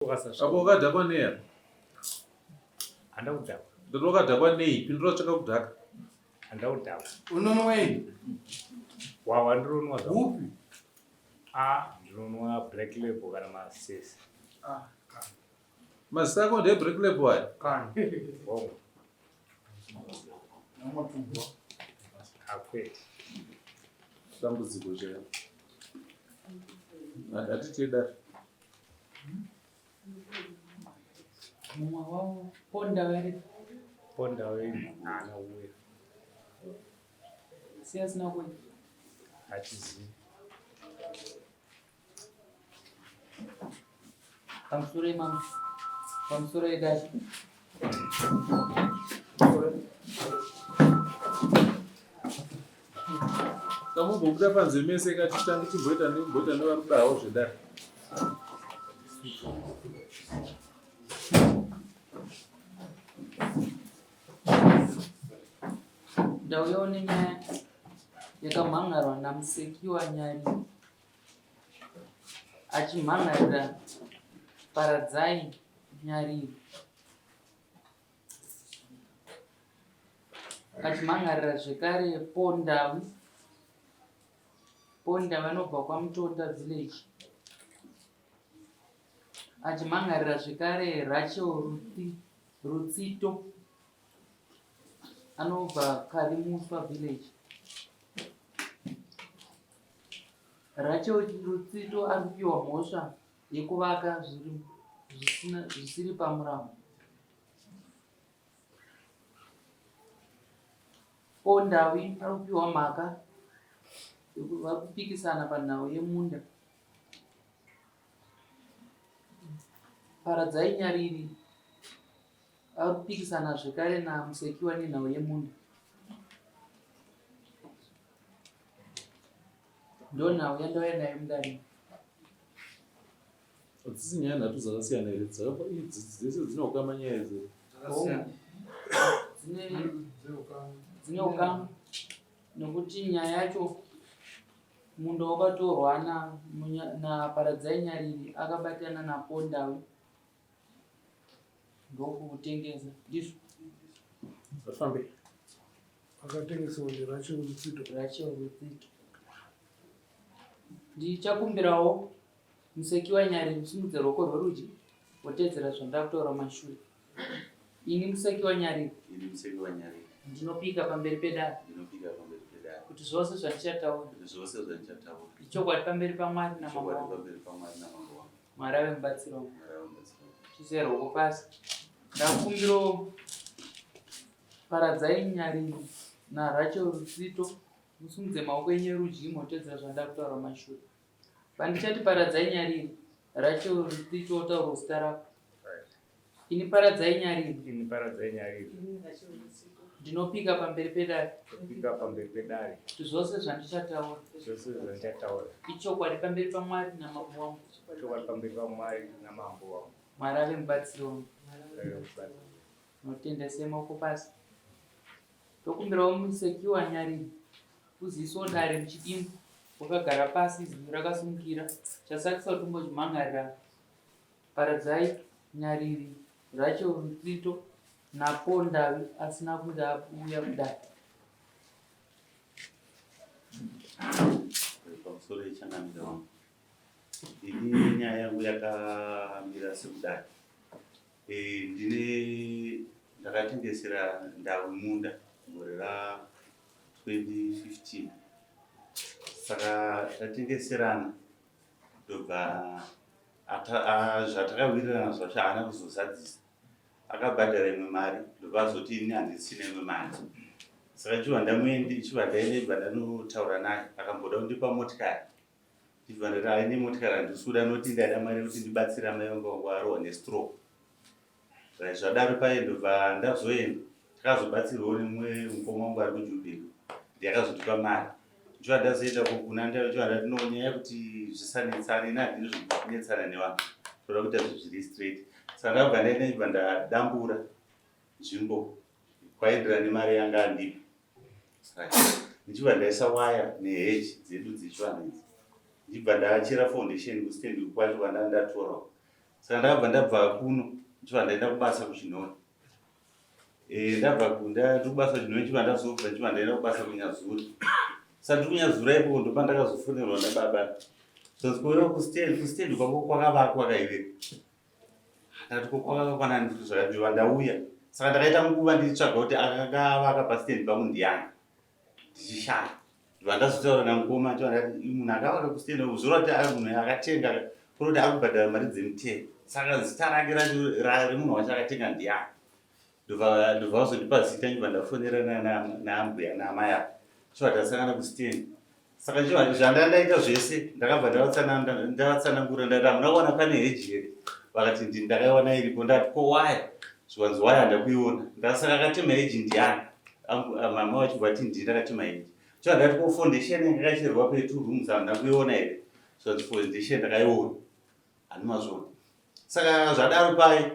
Apo wakadhakwa nei? Handa kudhakwa. Ndoti wakadhakwa nei? Pindura chakakudhaka. Handa kudhakwa. Unonwa hii? Wawa ndinonwa zvawo. Upi? Ndinonwa Black Label kana masesi. Mazita ako ndeBlack Label aya? Kani. Wow. Namatumba. Akwete. Dambudziko chaiyo. Hatiti dare. Mumwe wavo ponda vari Ponda wenyu haana uya. siyasina kuya Hatizivi. pamusoro emama pamusoro edati Kamumbobuda panze mese katitange timboita nevari kudawo zvedare. ndauyawo nenyaya yakamhangarwa namuseki wanyari achimhangarira paradzai nyariri achimhangarira zvekare pondawi vanobva kwamutonda village achimhangarira zvekare Rachel Rutsito anobva Karimuswa village. Rachel Rutsito ari kupiwa mhosva yekuvaka zvisiri pamuramo. Pondawi ari kupiwa mhaka vari kupikisana panhau yemunda. Paradzai nyariri ari kupikisana zvekare namusekiwa nenhau yemunda. Ndo nhau yandauya nayo mudare. Hadzisi nyaya nhatu dzakasiyana here? Idzi dzese dzinoukama nyaya idzi. Dzine ukama nekuti nyaya yacho munda wakatorwa naparadzai nyariri akabatana napondawi ndokutengesa ndizvo Vafambe. Akatengesawo ndiRachel Rutsito. Ndichakumbirawo museki wanyariri kusimudza ruoko rwerudyi wotedzera zvandakutaura mashure. Ini museki wanyariri ndinopika pamberi pedare kuti zvose zvandichataura ichokwadi pamberi paMwari namambo wangu. Mwari ave mubatsiri wangu. Tiise ruoko pasi. Ndakumbirawo paradzai nyariri naRachel Rutsito musimudze maoko enyu erudyi motedzera zvandakutaura mashure. Pandichati paradzai nyariri Rachel Rutsito otaura zita rako. Ini paradzai nyariri ndinopika pamberi pedare kuti zvose zvandichataura ichokwadi pamberi paMwari namambo wangu. Mwari ave mubatsiri wangu. Notendese maoko pasi. Tokumbirawo museki wanyariri kuziisawo dare muchidimbu wakagara pasi zino rakasimukira chasakisa kuti umbochimhangarira paradzai nyariri Rachel Rutsito napondawi asina kuti abuya kudai. Pamusoro yechangamira wangu ini nyaya yangu yakamira sekudai. Ndakatengesera ndau munda gore ra2015 saka tatengeserana ndobva zvatakawirirana zvacho haana kuzozadzisa akabhadhara imwe mari ndobva azoti ini handisina imwe mari saka chibva ndaenebva ndanotaura naye akamboda kundipa motikari ndibva ndati aine motikari handisuda noti ndaida mari yekuti ndibatsira mai vangu vangu arohwa nestroke. Zvadaro paye ndobva ndazoenda takazobatsirwawo nemumwe mukoma wangu ari kuJubilee ndiyakazotipa mari. Ndicho ndazoita kuna ndandati no nyaya yekuti zvisanetsane nandiri zvinetsana nevanhu toda kuita zviri straight. Saka ndabva ndaenda ndadambura nzvimbo kwaenderana nemari yanga andipa. Ndichibva ndaisa waya neheji dzedu dzechivanhu idzi ndibva ndachera foundation kusitendi kwacho kwandandatorawo saka ndakabva ndabva kuno ndichibva ndaenda kubasa kuChinoni. Ndabva kubasa kuChinoni ndichibva ndazobva ndichibva ndaenda kubasa kuNyazuri. Saka ndiri kuNyazura ikoko ndopa ndakazofonerwa nababa. Kuuya kustendi kwako kwakavakwa kaive. Ndati kwakakwana zvakadiwa ndauya. Saka ndakaita nguva ndichitsvaga kuti akavaka pastendi pangu ndiani. Ndichishaya. Ndibva ndazotaura namukoma ndati munhu akavaka kustendi uzora kuti munhu akatenga kuti akubhadhara mari dzemutero. Saka zita rake racho remunhu wacho akatenga ndiani. Ndobva vazondipa zita ndibva ndafonera naambuya naamai avo. Ndibva ndasangana kustendi. Saka zvandaita zvese ndakabva ndavatsanangura ndati hamuna kuona pane heji here. Vakati ndakaiona iripo. Ndati ko waya zviwanzi waya ndakuiona. Ndasaka akatema heji ndiani. Mama wacho vati ndini akatema heji. Ndibva ndati ko foundation yakacherwa pe2 rooms hamuna kuiona here. Zviwanzi foundation ndakaiona. Handimazvona. Saka zvadaro pai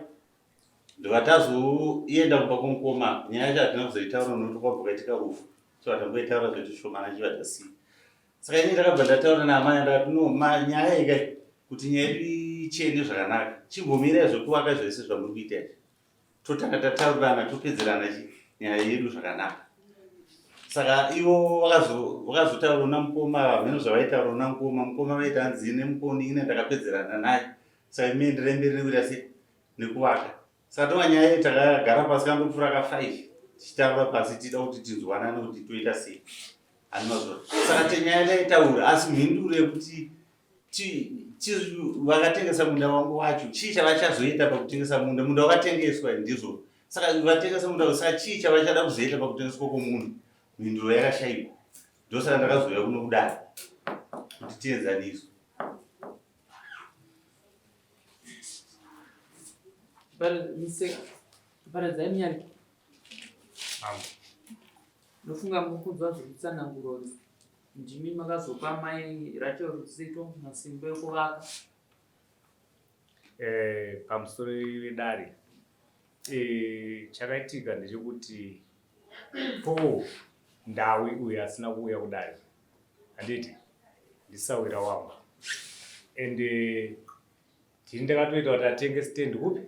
ndobva tazoenda kumba kwomukoma. Nyaya yacho hatina kuzoitaura nokuti kwabva kwaitika rufu. So tamboitaura zvedu shomana chibva tasiya. Saka ini ndakabva ndataura naamai ndati no nyaya ikai kuti nyaya yedu ichene zvakanaka. Chimbomirai zvekuvaka zvese zvamuri kuita izvi. Totanga tataurirana topedzerana nyaya yedu zvakanaka. Saka ivo vakazotaura namukoma hameno zvavaitaura namukoma. Mukoma vaita hanzi nemukoni ine ndakapedzerana naye. Saka ime ndiremberi nekuita sei nekuvaka. Saka tova nyaya yedu takagara pasi kandopfuura ka5 tichitaura pasi tida kuti tinzwanane kuti toita sei. Saka tenyaya taitaura asi mhinduro yekuti vakatengesa munda wangu wacho chii chavachazoita pakutengesa munda wakatengeswa ndizvo. Saka vatengesa munda saka chii chavachada kuzoita pakutengeswa kwomunhu. Mhinduro yakashayikwa. Ndosaka ndakazouya kuno kudai kuti tienzaniswe. Paradzai Nyari. Ndofunga mukunzwa zvekutsanangura ndimi makazopa mai Rachel Rudzito masimba ekuvaka. Pamusoro wedare chakaitika ndechekuti Ndawi uyu asina kuuya kudare. Handiti ndisawira wangu. Ende ndini ndakatoita kuti atenge stendi kupi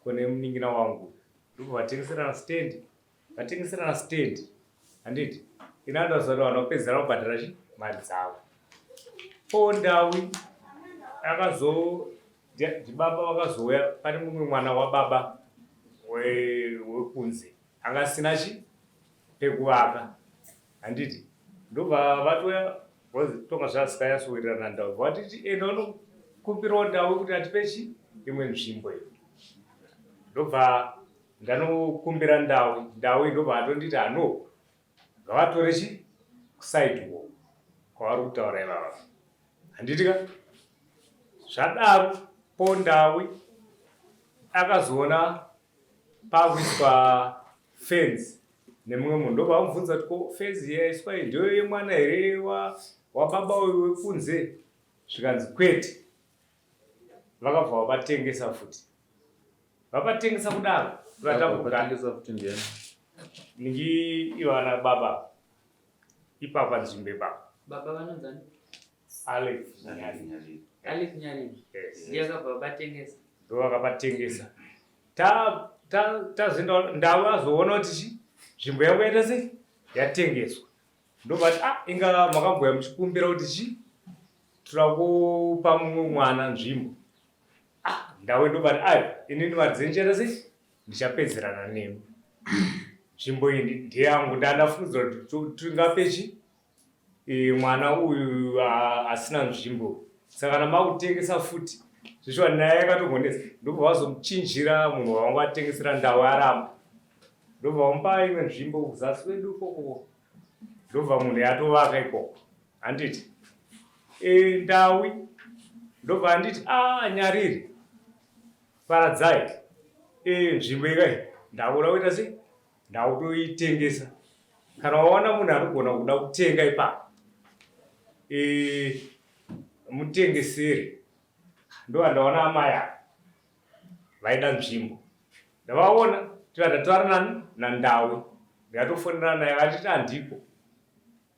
kune muningira wangu. Ndipo vatengeserana stendi. Handiti inanda zvato vanopedzera kubhadhara mari dzavo. Ndawi baba vakazouya pane mumwe mwana wababa wekunze anga asina pekuvaka. Handiti ndobva vatoya tonga zvazvikanyatsowirirana Ndawi vatiti enda unokumbirawo Ndawi kuti atipe imwe nzvimbo iyo. Ndobva ndanokumbira Ndawi ndobva atonditi hano ngavatore kusidewalk kwavari kutaura ivava. Handiti ka zvadaro Ndawi akazoona pakuiswa fence nemumwe munhu. Ndobva amubvunza kuti ko fence yaiswa iyi ndiyo yemwana here wababa uyu wekunze. Zvikanzi kwete. Vakabva vabatengesa futi. Vapatengesa kudaro. Vakatengesa futi ndiani? Ningi ivana baba. Ipapa nzvimbo ipapa. Baba vanonzani? Alex Nyari. Yes. Ndiye akabva vabatengesa. Ndo vakabatengesa. Tazoenda Ndawi azoona kuti nzvimbo yangu yaita sei yatengeswa. Ndobati inga makambouya muchikumbira kuti toda kupa mumwe mwana nzvimbo. Ndawi ndobati inini mari dzenyu chaita sei ndichapedzerana nemi. Nzvimbo iyi ndeyangu ndandafungidzira kuti tingape mwana uyu asina nzvimbo. Saka namakutengesa futi zvishuwa naye yakatogonesa. Ndobva vazomuchinjira munhu wangu atengesera Ndawi aramba. Ndobva vamupa imwe nzvimbo kuzasi kwedu ikoko. Ndobva munhu yatovaka ikoko. Handiti Ndawi ndobva handiti Nyariri paradzai nzvimbo ikai ndakuda kuita sei ndakutoitengesa. Kana waona munhu anogona kuda kutenga ipapo mutengesere. Ndoandaona amai ava vaida nzvimbo. Ndavaona tikatataura naNdawi ndikatofonera naye vatiti handiko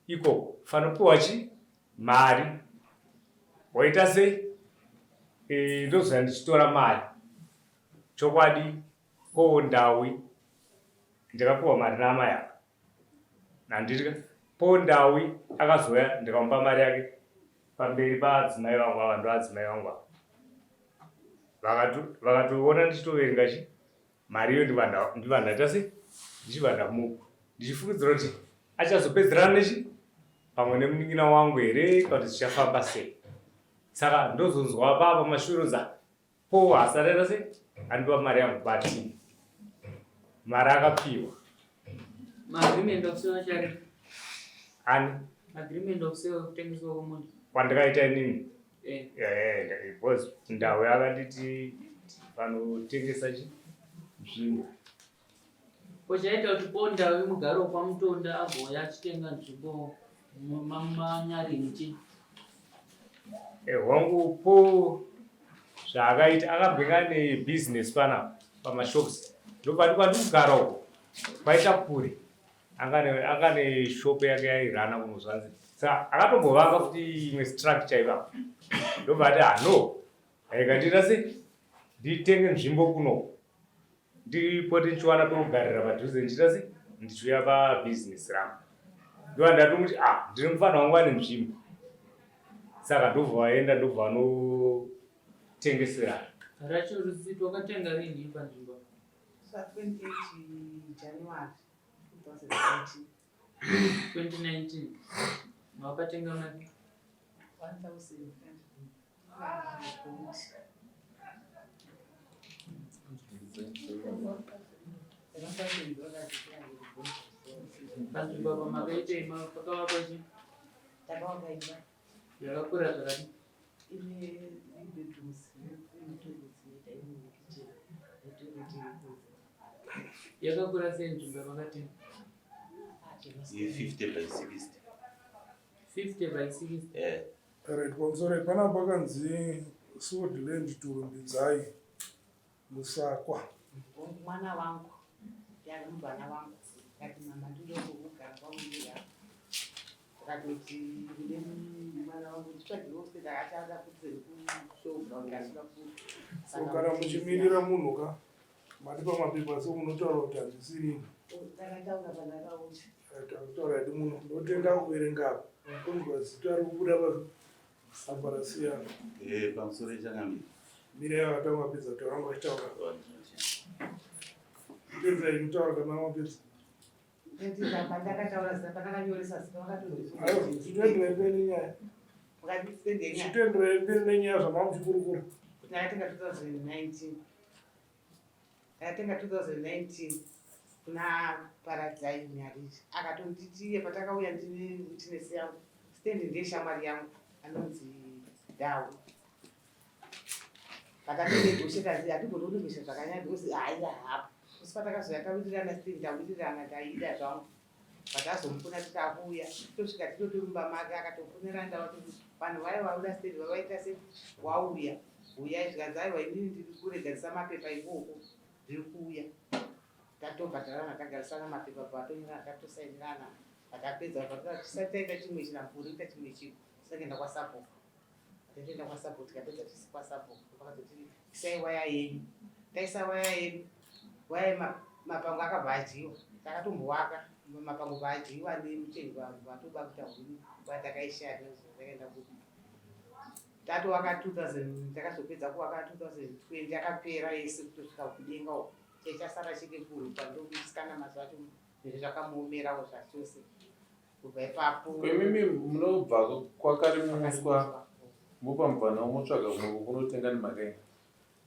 ikoko fanopiwa mari. Waita sei ndozoya ndichitora mari. Chokwadi Pondawi ndikapuwa mari naamai ake. Nanditya Pondawi akazoya ndikamupa mari yake pamberi paadzimai vangu ava, ndo adzimai vangu ava. Vakatoona ndichitoverenga chi mari iyo ndibva ndaita sei, ndichibva ndamupa ndichifungidzira kuti achazopedzerana nechi pamwe nemunin'ina wangu here kana kuti zvichafamba sei. Saka ndozonzwa papa mashure za po asarera sei andipa mari yangu bati mari akapiwa. Agreement of sale chari. Ani Agreement of sale kutengeswa kwomunhu. kwandikaita inini Because ndau yakanditi vanotengesa chi nzvimbo. pochaita kuti Pondawi mugaro kwaMutonda agouya achitenga nzvimbo mumanyarinji. Hwangu po zvaakaita akabveka nebusiness panapa pamashops. Ndopandikugara uko kwaita kure. Anga neshopu yake yairana kunozvanzi. Saka akatombovaka futi imwe structure ipapo. Ndobva ati no aikandita sei nditenge nzvimbo kuno ndipote ndichiwana pekugarira padhuze ndichita sei ndichiuya pabusiness rangu. Ndobva ndatomati ndine mufana wangu ane nzvimbo. Saka ndobva vaenda ndobva vanotengeserana. Racho Rusito wakatenga rini panzvimbo? 28 January 2019. 2019. Wakatenga mari 1,000. panzvimbo apa makaitei pakavakwa chi? Takawakaimba Yakakura zvakati? ine bedrooms inotoidzinoita ine kitchen netoilet. Yakakura sei nzvimbo yamakatenga? 50 by 60. 50 by 60. Right, pamusoro panapa pakanzi Swordland Turumbidzai Musakwa. Mwana wangu yari mubana wangu kati mama ndinoda kugara kwamuira akati ndine mwana wangu ndichagirose ndakatanga kuti kushowground asina kuti So kana muchimirira munhu ka mari pamapepa so munotaura kuti handisiri ndakataura panakauti takutaura kuti munhu ndotenga kuverenga kunzwa zita rikubuda pasambarasiyana Pamusoro ichangamira. mira yakatanga mapedza kutaura ngachitaura pedza ikutaura kana mapedza ndakataura zita pandakanyoresa zita zvitoenderera mberi nenyaya zvitoenderera mberi nenyaya zvamamuchikurukura ndakatenga 2019 ndakatenga 2019 kuna Paradise Marriage akatonditiye patakauya ndine witness yangu stendi ndeshamwari yangu anonzi Dau pakatendegoshekazi hatigononobesha zvakanyanya because haida hapo usi patakazoya tawirirana stendi tawirirana taida zvangu patazomufuna tikakuya tosvika titotorumba make akatofonera ndawati vanhu vaya vauda stendi vavaita se wauya uyai zvikanzi aiwa inini ndiri kuregadzisa mapepa ikoko ndiri kuuya tatobhadharana tagarisana mapepa patonyorana tatosainirana patapedza tisataita chimwe chinamvuri ita chimwe chiko tisakaenda kwasapoti tatoenda kwasapoti tikapedza tisi kwasapoti pakazoti isai waya yenyu taisa waya yenyu waya mapango akabva adyiwa takatombowaka mapango vaadyiwa nemuchengi vanhu vatoba kuita huni vatakaishaya takaenda kuti tatovaka 2000 takazopedza kuvaka 2020 akapera yese kutosvika kudenga uko chaichasara chiri kurupa ndokuisikana mazuva acho zviri zvakamuomerawo zvachose kubva ipapo kwemimi munobva kwakari mumuswa mupa mubvana umotsvaga kunoko kunotenga nemakaini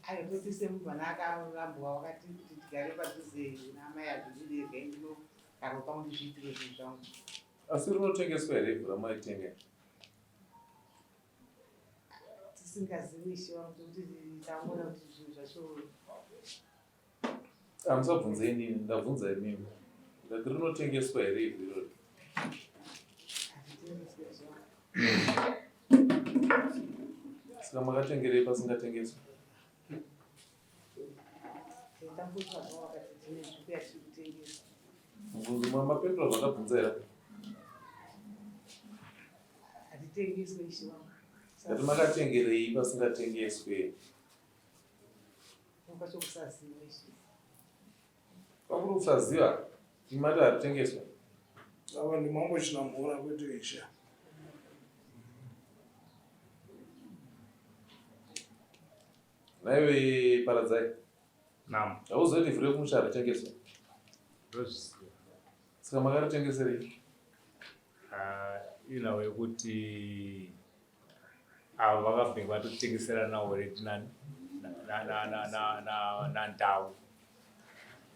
ayo tosise mubvana akarambwa wakati kuti tigare padhuze namai azvidirega indinogara pangu ndizviitire zvinhu zvangu asi rinotengeswa here ibvu ramaitenga tisingazivishi wangu kuti taona kuti zvinhu zvacho hamusabvunze inini ndabvunza imimi ndati rinotengeswa here ibvu irori hazvitengeswe zvangu saka makatengerei pasingatengeswa tambotsvaga wakati tine zvipo yatiri kutengesa mubvunzo mapendura zvakabvunza here hatitengeswe ishi wangu Ngati makatengerei pasingatengeswe? Kwachokusaziva izvi. Kwakuri kusaziva imati haritengeswa. ava ndimambochina kwete isha. Naiwe Paradzai, Naam. hauzoti vhuri rekumusha haritengeswa? Ndozviziva. Saka makaritengeserei? Inawe kuti ava vakabhinga vatotengesera nawo retinani nandau.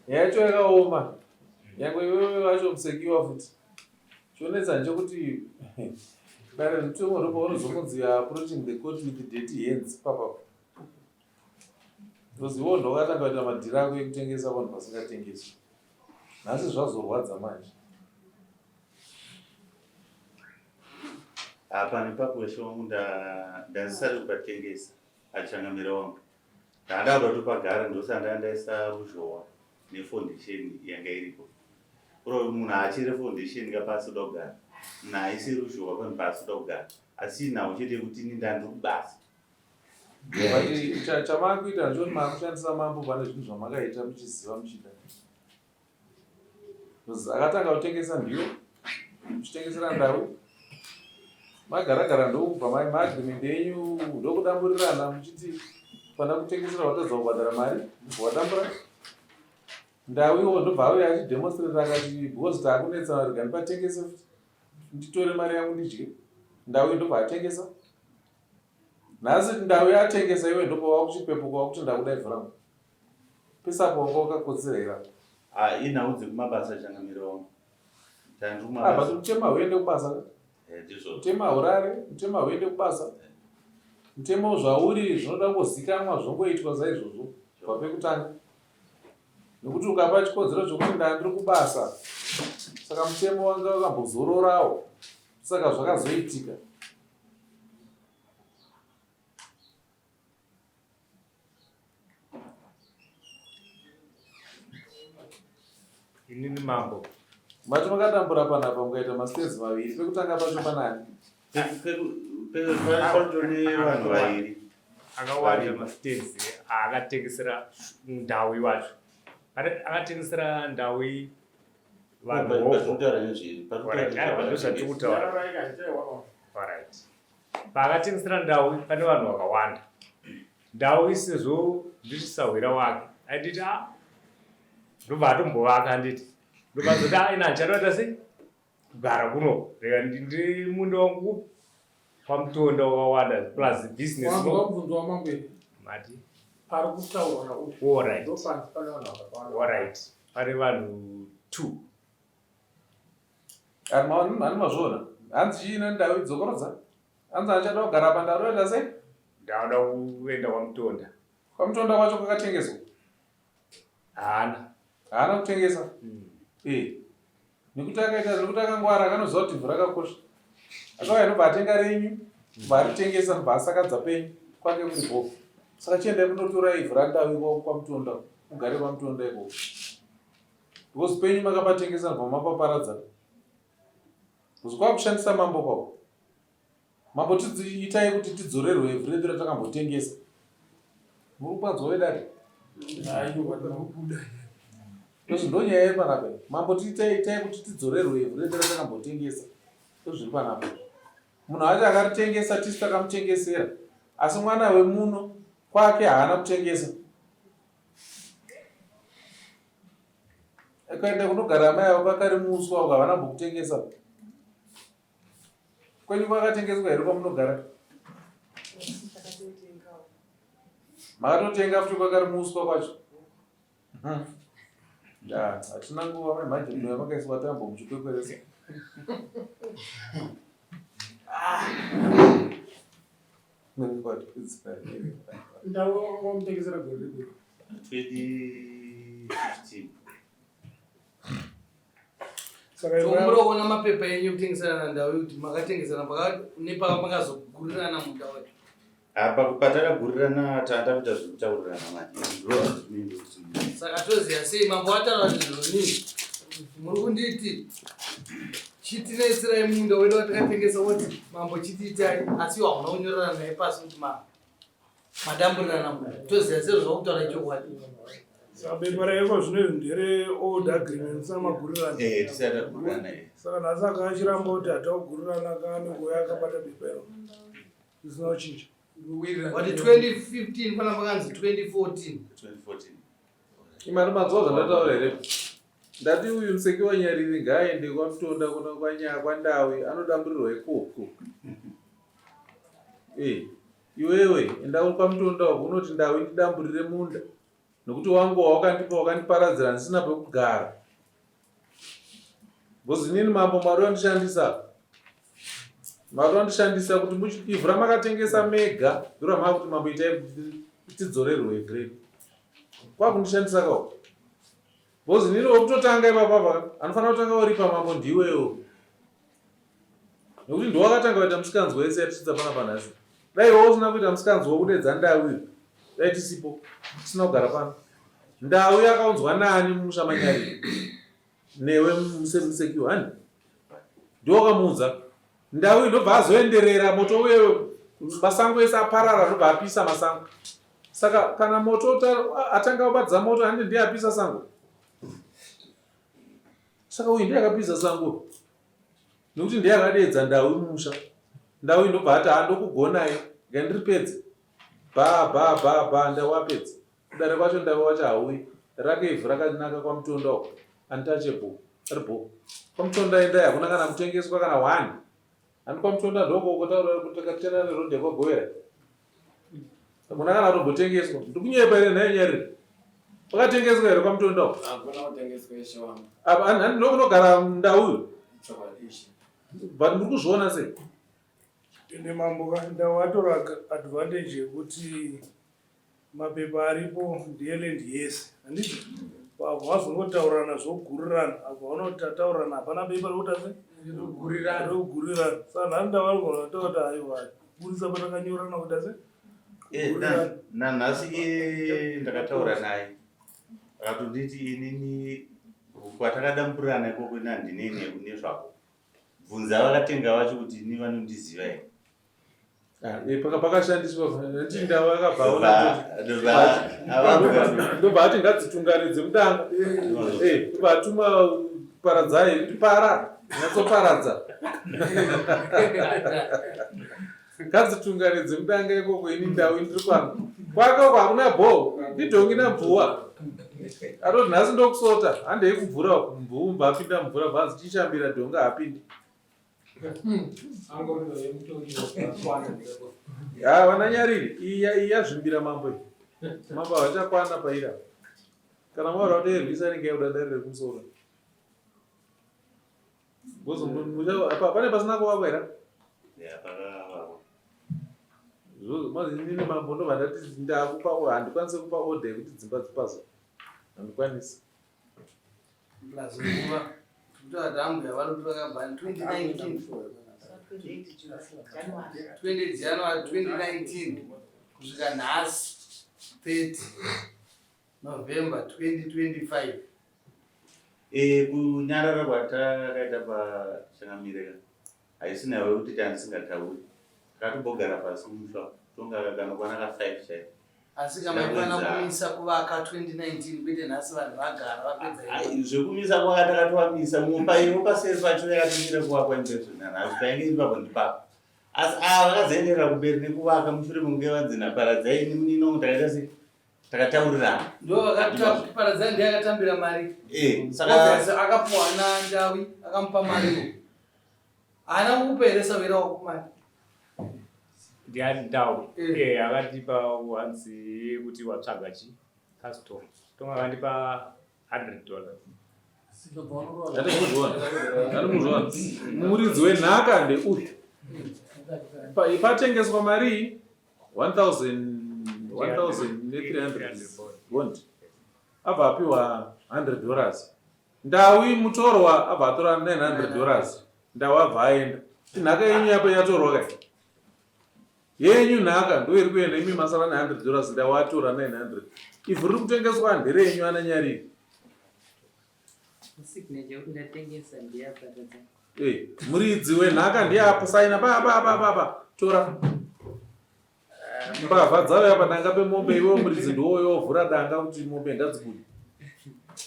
Yacho yakaoma. Nyangwe iwewe wacho musekiwa futi. Chionedza nchokuti kare mutemo ndipo unozokunzi approaching the court with dirty hands papa. Roziwo ndo wakatanga kuita madhira ako ekutengesa vanhu vasingatengeswi. Nhasi zvazorwadza manje. Apa nepapo weshomu ndazisari kukatengesa achangamira wangu. Ndada kuti pagara ndosanda ndaisa ruzhowa nefoundation yanga iripo. Pro munhu achiri foundation kapasi dogara. Naisi ruzhowa panhu pasi dogara. Asi nawo chete kuti ndandiri kubasa. Bati chamakuita ndizvo makushandisa mambo pane zvinhu zvamakaita muchiziva muchida. Akatanga kutengesa ndiyo, muchitengesera ndau. Magara ndokubva maagreement enyu ndokudamburirana muchiti pana kutengesera watadza kubhadhara mari wadambura. Ndau iwo ndobva auya achidemonstrate akati because takunetsa rega ndipatengese futi nditore mari yangu ndidye. Ndau ndobva atengesa. Nhasi ndau yatengesa iwe ndopa wakuchipepuka wakuti ndakuda ivhu rangu. Pesapo wanga wakakodzerera. Inaudze kumabasa achangamira wangu. Basi mutema uende kubasa. Mutema urare, mutema uende kubasa. Mutemo zvauri zvinoda kuzikanwa zvongoitwa saizvozvo kubva pekutanga. Nekuti ukapa chikodzero chokuti ndandiri kubasa. Saka mutemo wanga wakambozororawo. Saka zvakazoitika. Inini mambo. Mati makatambura panapa mukaita masitezi maviri pekutanga pacho panani. Pekutoni vanhu vairi. Akawanda masitezi akatengesera ndau iwacho. Akatengesera ndau vanhu voko. Paakatengesera ndau pane vanhu vakawanda. Ndau isezvo ndichisahwira wake. Aiditi ndobva atombovaka nditi. Ndobvazoti ina nchatoita sei? Kugara kuno. Reka ndi munda wangu pamutonda wakawanda plus business. Wambobvunzwa mangweri. Mati. Pari kutaura kuti. Alright. Ndopanzi pane vanhu vakawanda. Alright. Pane vanhu 2. Mani mazvona. Hanzi chiina ndau idzokorodza. Hanzi achada kugara pandau roita sei? Ndauda kuenda kwamutonda. Kwamutonda kwacho kwakatengeswa. Haana kutengesa. Nekuti akangwara akanoziva kuti ivhu rakakosha. Akauya nobva atenga renyu, bva aritengesa nobva asakadza penyu kwake kuri bhofu. Saka chiendai munotora ivhu randau ikoko kwamutonda, mugare kwamutonda ikoko. Because penyu makapatengesa nobva mapaparadza. Kuzwa kushandisa mambo kwako. Mambo tiitai kuti tidzorerwe ivhu redu ratakambotengesa. Muri kupanzwa wedare? Ndonyaya iri panapa. Mambo tiitai kuti tidzorerwe ivhu redu ratakambotengesa. Zviri panapa. Munhu wacho akaritengesa tisu takamutengesera. Asi mwana wemuno kwake haana kutengesa. Akaenda kunogara mai avo pakarimuswa ukavana mbokutengesa. Kwenyu kwakatengeswa here kwamunogara? Makatotenga futi kwakarimuswa kwacho. Hatina nguva manje mno yamakaiswa tambo muchikwekweresa. Ndau wamutengesera gore ripi? 2015. Saka Tomuroona mapepa enyu kutengeserana ndau kuti makatengesana nepamakazogurirana mundau yacho. Apa patakagurirana tata kuita zvekutaurirana manje. Saka toziya sei mambo ataura nezvonini? Muri kunditi chitinetsera munda wedu watakatengesa woti mambo chitiitai asi hauna kunyorana naye pasi kuti madamburirana munda toziva sezvo zvakutaura chokwadi saka bepa raiko zvino ndere old agreements amagurirana tisati tagurirana saka nhasi akachiramba kuti hatakugurirana kanenguva yakabata bepa iro zvisina kuchinja wati 2015 pana pakanzi 2014 imari mazuva zvandataura here ndati uyu museki wanyariri ngaaende kwamutonda kuna kwandawi anodamburirwa ikoko iwewe enda kwamutonda unoti ndawi ndidamburire munda nokuti wanguwa wakandiparadzira ndisina pekugara bhozi inini mambo mwari wandishandisa kuti ivhu ramakatengesa mega ndoramava kuti mambo itai tidzorerwe grade kwakundishandisa kao bhozi inini wokutotanga ipapapa anofanira kutanga uripa mambo ndiwewo nokuti ndowakatanga kuita musikanzi wese yatitidza pana panhasi dai wo usina kuita musikanzi wokudedza ndawi dai tisipo tisina kugara pano ndawi yakaunzwa nani mumusha manyari newe museki hani ndokamuudza ndawi ndobva azoenderera moto uye masango ese aparara ndobva apisa masango saka kana moto atanga kubatidza moto handi ndiye apisa sango saka uyu ndiye akapisa sango nokuti ndiye akadedza ndawi mumusha ndawi ndobva ati handokugonayo ngandiripedze bha ndawapedza kudare kwacho ndawi wacho hauyi rake ivhu rakanaka kwamutonda uko untouchable ribo kwamutonda endai hakuna kana kutengeswa kana 1 handi kwamutonda ndoko kutaura kuti katena nerodhe kwagovera hakuna kana kutombotengeswa ndikunyepa here nhayo nyariri wakatengeswa here kwamutonda uko handi ndokunogara ndauyu but ndiri kuzviona sei ende mambo kanda watora advantage yekuti mapepa aripo ndeland yese handiti vazongotaurana zvogurirana apa vanotataurana hapana bepa rekugurirana saka nhasi ndavarigona kuti aiwa burisa patakanyorana kuta se nanhasi ndakataura naye akatonditi inini kwatakadamburirana ikoko nandinene nezvako bvunza vakatenga vacho kuti ini vanondiziva here pakashandiswa ti ndawa yakabvaonandobva ati ngadzitunganidze mudanga tobatuma paradzai kuti para nyatsoparadza ngadzitunganidze mudanga ikoko ini ndau indiri kwano kwakoko hakuna bho ndidhongi nabvuwa atoti nhasi ndokusota handei kubvura mvuu mbva apinda mvura bvanzi tichambira dhonga hapindi vananyariri iyi yazvimbira mambo mambo havachakwana paira kana mwaura kuti erwisa ringe udadarire kumusoro pane pasina kuvakwa here mazinini mambo ndobva ndati ndakupa handikwanisi kupa order yekuti dzimba dzipazo handikwanisi January 2019 kusvika nhasi 30 November 2025 kunyarara kwatakaita pachangamireka haisinawe kuti tandisingatauri takatobogara pasi musha tonga kanokwana ka 5 chai asi kama ivana kumisa kuvaka 2019 kwete nhasi vanhu vagara vapedza zvekumisa kwakatakatowamisa mumba ivo paseri pacho yakatumira kuvakwa ndezvonanhasi painge ipapo ndipapa asi vakazoenderera kumberi nekuvaka mushure mekunge vadzina paradzai ini munino takaita se takataurirana ndo vakatiparadzai ndiye akatambira mari saka akapuhana ndawi akamupa mari haana kukupa here savera wakumari ndiani ndau akatipa wanzi yekuti watsvaga chi custom tonga akandipa $100 atimuzvona muridzi wenhaka ndeuyu patengeswa mari 1,300 gondi abva apiwa $100 ndawi mutorwa abva atora $900 ndawi abva aenda nhaka yenyu yapo yatorwa kai yenyu nhaka ndo iri kuenda imi masara $900 ndawatora 900 ivhu riri kutengeswa ndere yenyu ananyariri muridzi wenhaka ndiapo saina baba tora mbavha dzauya padanga pemombe iwe muridzi ndiwoyo wovhura danga kuti mombe ngadzibude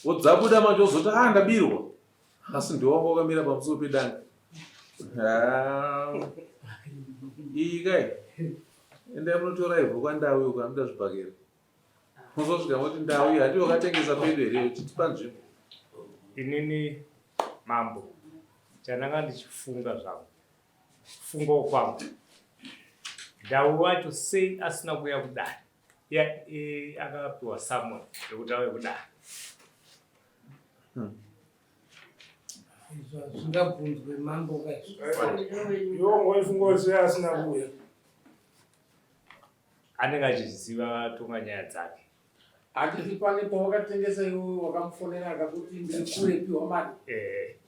wodzabuda macho wozoti ndabirwa asi ndiwonga wakamira pamusoro pedanga iyi kai endai munotora ivhu kwandau iyo kamuda zvibhakera muzosvika moti ndau iyi hati wakatengesa pedo here uchitipa nzvimbo. Inini mambo chandanga ndichifunga zvangu fungo kwangu ndau wacho sei asina kuuya kudare akapiwa Samuel yekuti auye kudare. zvingabvunzwe mambo kai iwo ngoifunga sei asina kuuya anenge achiziva tonga nyaya dzake. Handiti pane pawakatengesa iwe wakamufonera akakuti ndiri kurepiwa mari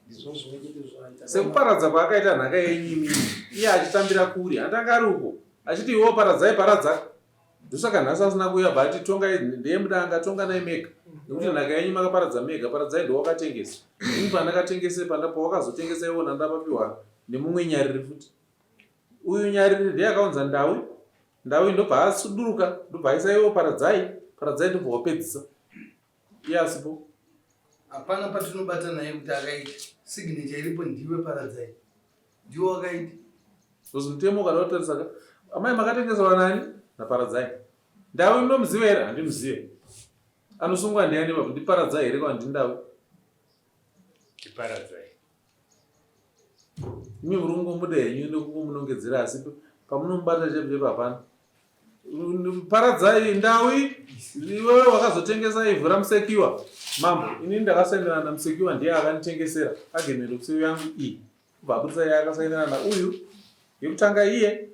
izvozvo kuti zvaita sekuparadza kwaakaita nhaka yenyimi iye achitambira kuri handanga ari uko achiti iwo paradzai paradza ndosaka nhasi asina kuuya bhati tonga ndeye mudanga tonga nai mega nekuti nhaka yenyu makaparadza mega paradzai ndowakatengesa ini pandakatengese pawakazotengesa iwo ndandapapiwa nemumwe nyariri futi uyu nyariri ndiye akaunza ndau ndobva asuduruka ndobva aisa iwo paradzai ndobva wapedzisa iye asipo hapana patinobata naye kuti akaita signature iripo ndiwe paradzai ndiwo wakaita zozi mutemo ukadautarisaka amai makatengesawa nani naparadzai ndau inomuziva here handimuzive anosungwa ndiani papo ndiparadzai here kwandi ndau ndiparadzai imi murungu muda henyu nekumunongedzera asi pamunomubata chepechepa hapana paradzai ndau iwewe wakazotengesa ivhu ramusekiwa mambo inini ndakasainirana namusekiwa ndiye akanditengesera agemero kuseu yangu iyi kubva abudisa iye akasainirana nauyu yekutanga iye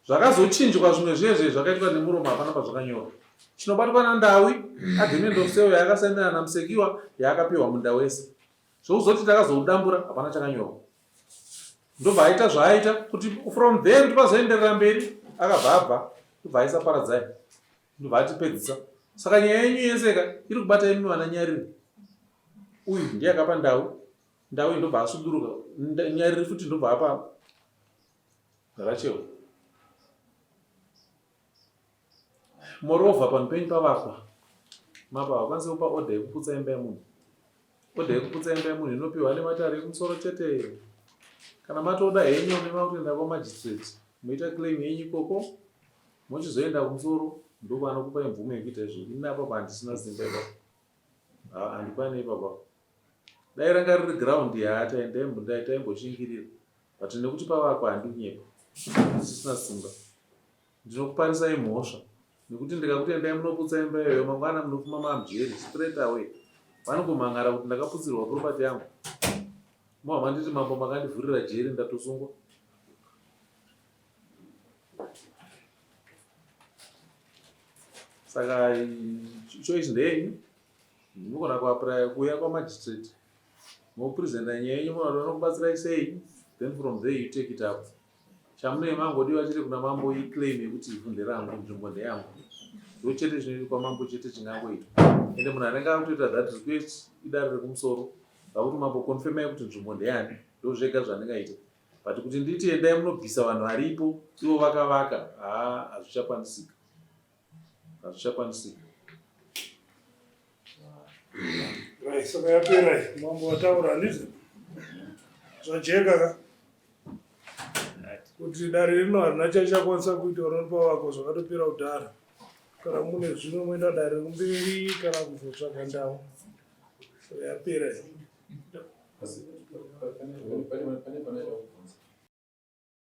zvakazochinjwa zvimwe zvezve zvakaitwa nemuromo hapana pazvakanyorwa chinobatwa nandau agemendo kuseu yaakasainirana namusekiwa yaakapiwa munda wese zvouzoti takazoudambura hapana chakanyorwa ndobva aita zvaaita kuti from there kuti pazoenderera mberi akabva abva ndobva aisa paradzai ndobva atipedzisa saka nyaya yenyu yeseka iri kubata imi vana nyariri uyu ndiye akapa ndau ndobva asuduruka nyariri futi ndobva apa zvakachewa moreover panhu penyu pavakwa mapa hakwanisi kupa odha yekuputsa imba yemunhu odha yekuputsa imba yemunhu inopiwa nematare ekumusoro chete kana matoda henyu nemakutoenda kwamajistrate moita claim yenyu ikoko mochizoenda kumusoro ndoko anokupa imvumo yekuita izvo inapa pandisina simba ipapo handikwane ipapo dai ranga riri ground taimboshingirira but nekuti pavakwa handikunyepa ndisisina simba ndinokuparisai mhosva nekuti ndikakutendai munoputsa imba iyoyo mangwana munofuma mamjeri straight away vanokumhangara kuti ndakaputsirwa property yangu mohama nditi mambo makandivhurira jeri ndatosungwa. Saka choice ndeyenyu munogona kuapply kuuya kwamajistrate mopresenta nyaya yenyu munhu anokubatsirai sei then from there you take it up chamunei mangodiwa chete kuna mambo iclaim yekuti ivhu rangu nzvimbo ndeyangu ndo chete chinoitwa mambo chete chingangoitwa ende munhu anenge akutoita that request idare rekumusoro vakuti mambo confirmai kuti nzvimbo ndeyani ndo zvega zvanengaita but kuti nditi endai munobvisa vanhu varipo ivo vakavaka hazvichakwanisika saka yapera mambo wataura handizvo zvajeka ka kuti dare rino harina chachakwanisa kuita unopa wako zvakatopera kudhara kana mune zvimwe moenda dare rekumberi kana kuzotsvaga ndau saka yapera